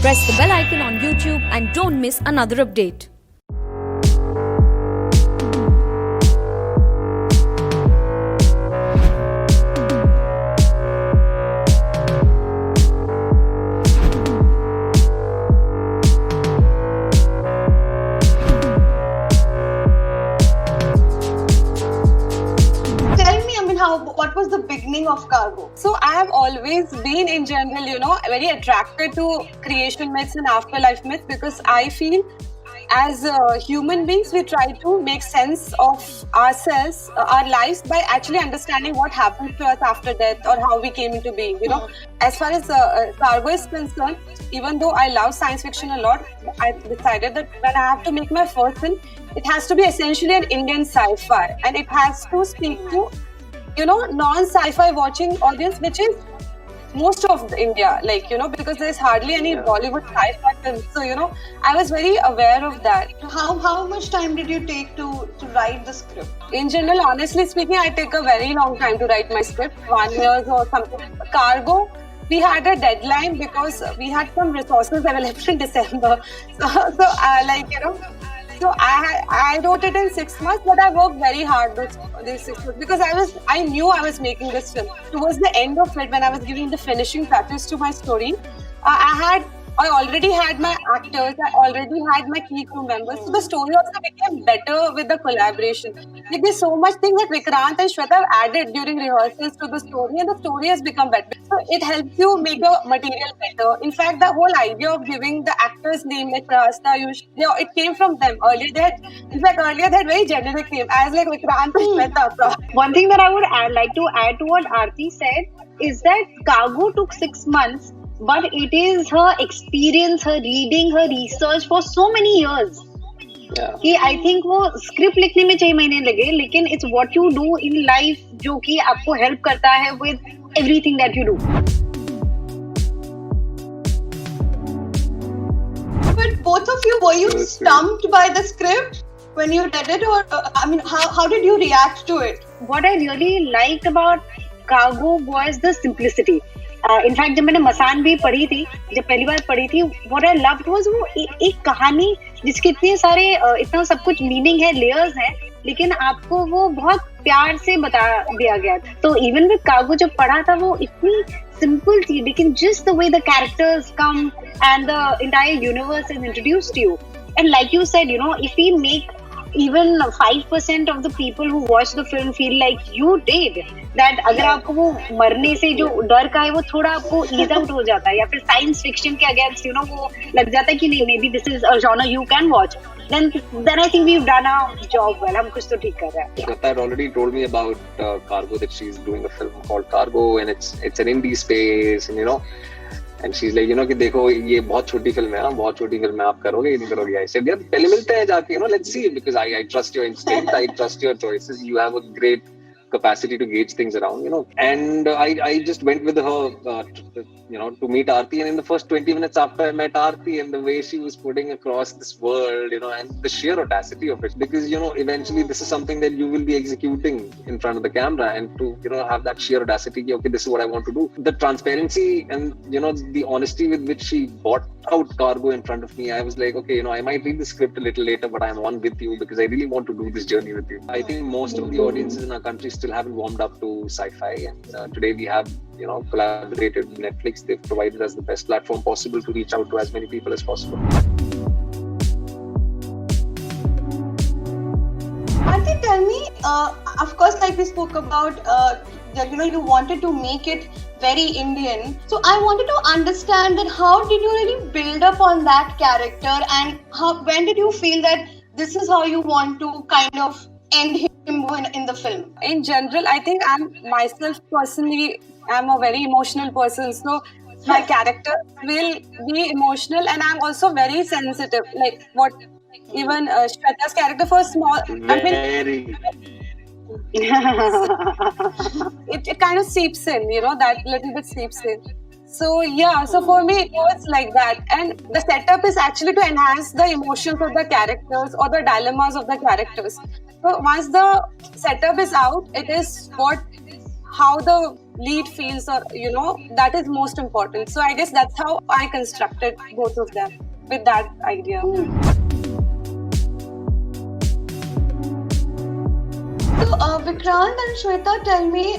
Press the bell icon on YouTube and don't miss another update. What was the beginning of Cargo? So I have always been in general, very attracted to creation myths and afterlife myths because I feel as human beings, we try to make sense of ourselves, our lives by actually understanding what happens to us after death or how we came into being, As far as Cargo is concerned, even though I love science fiction a lot, I decided that when I have to make my first film, it has to be essentially an Indian sci-fi and it has to speak to non-sci-fi watching audience, which is most of India, because there's hardly any Bollywood sci-fi films. So, I was very aware of that. How much time did you take to write the script? In general, honestly speaking, I take a very long time to write my script, 1 year or something. Cargo, we had a deadline because we had some resources available in December. So I wrote it in 6 months, but I worked very hard these 6 months because I knew I was making this film. Towards the end of it, when I was giving the finishing touches to my story, I already had my actors, I already had my key crew members. So the story also became better with the collaboration. There's so much things that Vikrant and Shweta have added during rehearsals to the story, and the story has become better. So it helps you make the material better. In fact, the whole idea of giving the actor's name like Prahasta, it came from them. Earlier they had very generic name, as like Vikrant and Shweta. One thing that I would like to add to what Aarti said is that Cargo took 6 months, but it is her experience, her reading, her research for so many years. कि I think वो script लिखने में 6 महीने लगे, लेकिन it's what you do in life जो कि आपको help करता है with everything that you do. But both of you, were you stumped by the script when you read it, or how did you react to it? What I really liked about Cargo was the simplicity. In fact जब मैंने मसान भी पढ़ी थी, जब पहली बार पढ़ी थी, what I loved was वो एक कहानी जिसके इतना सब कुछ मीनिंग है, लेयर्स है, लेकिन आपको वो बहुत प्यार से बता दिया गया था. तो इवन विद कार्गो जब पढ़ा था, वो इतनी सिंपल थी, लेकिन just the way the characters come and the entire universe is introduced to you. And like you said, if we make even 5% of the people who watch the film feel like you did, that अगर आपको वो मरने से जो डर का है वो थोड़ा आपको ease out हो जाता है, या फिर साइंस फिक्शन के अगेंस्ट वो लग जाता है कि नहीं, maybe this is a genre you can watch, then I think we've done our job well. हम कुछ तो ठीक कर रहे हैं. Shweta had already told me about Cargo, that she's doing a film called Cargo and it's an indie space, and she's like, कि देखो ये बहुत छोटी फिल्म है, बहुत छोटी फिल्म है, आप करोगे ये नहीं करोगे. I said, यार पहले मिलते हैं जाके, let's see, because I trust your instinct, I trust your choices, you have a great capacity to gauge things around, and I just went with her, to meet Aarti, and in the first 20 minutes after I met Aarti, and the way she was putting across this world, and the sheer audacity of it, because, eventually this is something that you will be executing in front of the camera, and to, have that sheer audacity, okay, this is what I want to do. The transparency and, the honesty with which she brought out Cargo in front of me, I was like, okay, I might read the script a little later, but I'm on with you because I really want to do this journey with you. I think most of the audiences in our country still haven't warmed up to sci-fi, and today we have, collaborated with Netflix. They've provided us the best platform possible to reach out to as many people as possible. Aarti, tell me, of course, like we spoke about, you wanted to make it very Indian. So I wanted to understand that how did you really build up on that character, and when did you feel that this is how you want to kind of end him in the film? In general, I think I'm a very emotional person. So my character will be emotional, and I'm also very sensitive. Like what even Shweta's character for small... it kind of seeps in, that little bit seeps in. So so for me it was like that, and the setup is actually to enhance the emotions of the characters or the dilemmas of the characters. So once the setup is out, it is how the lead feels, or that is most important. So I guess that's how I constructed both of them with that idea. So Vikrant and Shweta, tell me,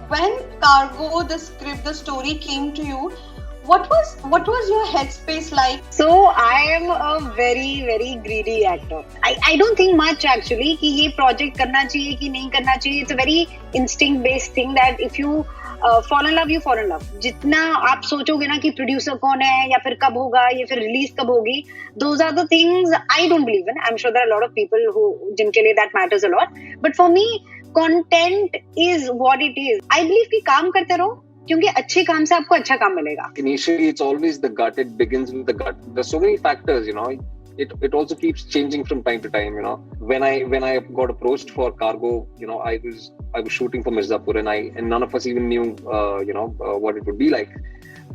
when Cargo, the script, the story came to you, what was your headspace like? So I am a very very greedy actor. I don't think much actually कि ये project करना चाहिए कि नहीं करना चाहिए. It's a very instinct based thing that if you fall in love, you fall in love. जितना आप सोचोगे ना कि producer कौन है या फिर कब होगा या फिर release कब होगी, those are the things I don't believe in. I'm sure there are a lot of people who जिनके लिए that matters a lot. But for me, content is what it is. I believe कि काम करते रहो क्योंकि अच्छे काम से आपको अच्छा काम मिलेगा. Initially, it's always the gut. It begins with the gut. There's so many factors, It also keeps changing from time to time, When I got approached for Cargo, I was shooting for Mirzapur, and none of us even knew, what it would be like.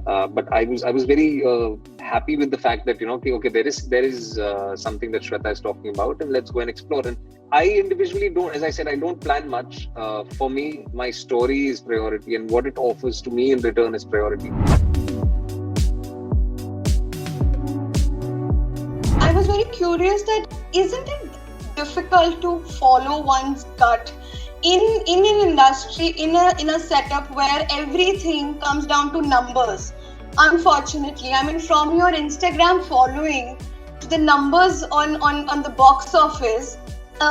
But I was very happy with the fact that okay, there is something that Shweta is talking about, and let's go and explore. And I individually don't, as I said, I don't plan much. For me, my story is priority, and what it offers to me in return is priority. I was very curious that isn't it difficult to follow one's gut in an industry, in a setup where everything comes down to numbers? Unfortunately, I mean, from your Instagram following to the numbers on the box office,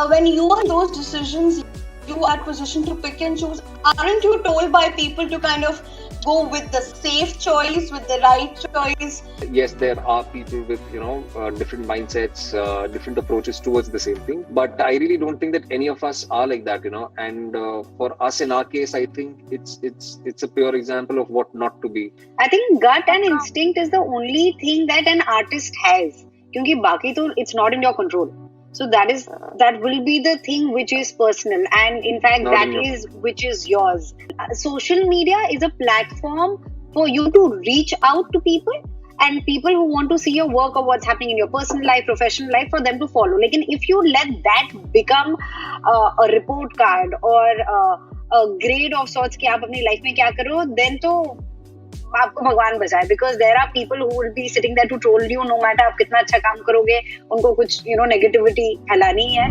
when you are in those decisions, you are positioned to pick and choose. Aren't you told by people to kind of go with the safe choice, with the right choice? Yes, there are people with different mindsets, different approaches towards the same thing. But I really don't think that any of us are like that, And for us, in our case, I think it's a pure example of what not to be. I think gut and instinct is the only thing that an artist has. क्योंकि बाकी तो it's not in your control. So that will be the thing which is personal, and in fact which is yours. Social media is a platform for you to reach out to people, and people who want to see your work or what's happening in your personal life, professional life, for them to follow. Like, if you let that become a report card or a grade of sorts कि आप अपनी life में क्या करो, then तो आपको भगवान बचाए, because there are people who will be sitting there to troll you no matter आप कितना अच्छा काम करोगे, उनको कुछ negativity फैलानी है.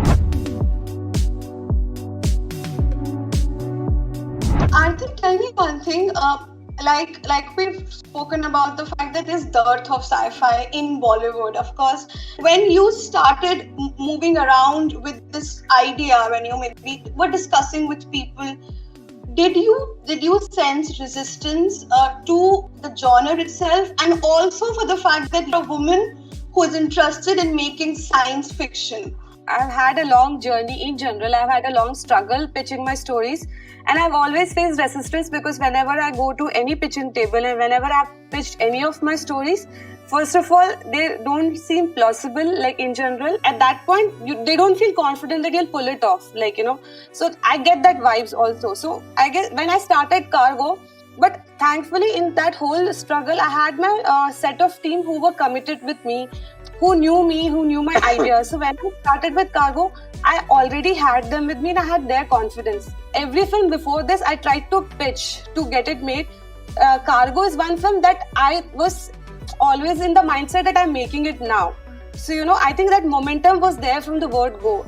Arthur, tell me one thing. Like we've spoken about the fact that there's dearth of sci-fi in Bollywood. Of course, when you started moving around with this idea, when you maybe were discussing with people, did you sense resistance to the genre itself, and also for the fact that you're a woman who is interested in making science fiction? I've had a long journey in general. I've had a long struggle pitching my stories, and I've always faced resistance because whenever I go to any pitching table and whenever I've pitched any of my stories, first of all, they don't seem plausible, like in general. At that point, they don't feel confident that you'll pull it off, So I get that vibes also. So I guess when I started Cargo, but thankfully in that whole struggle, I had my set of team who were committed with me, who knew my ideas. So when I started with Cargo, I already had them with me and I had their confidence. Every film before this, I tried to pitch to get it made. Cargo is one film that I was always in the mindset that I'm making it now. So, I think that momentum was there from the word go.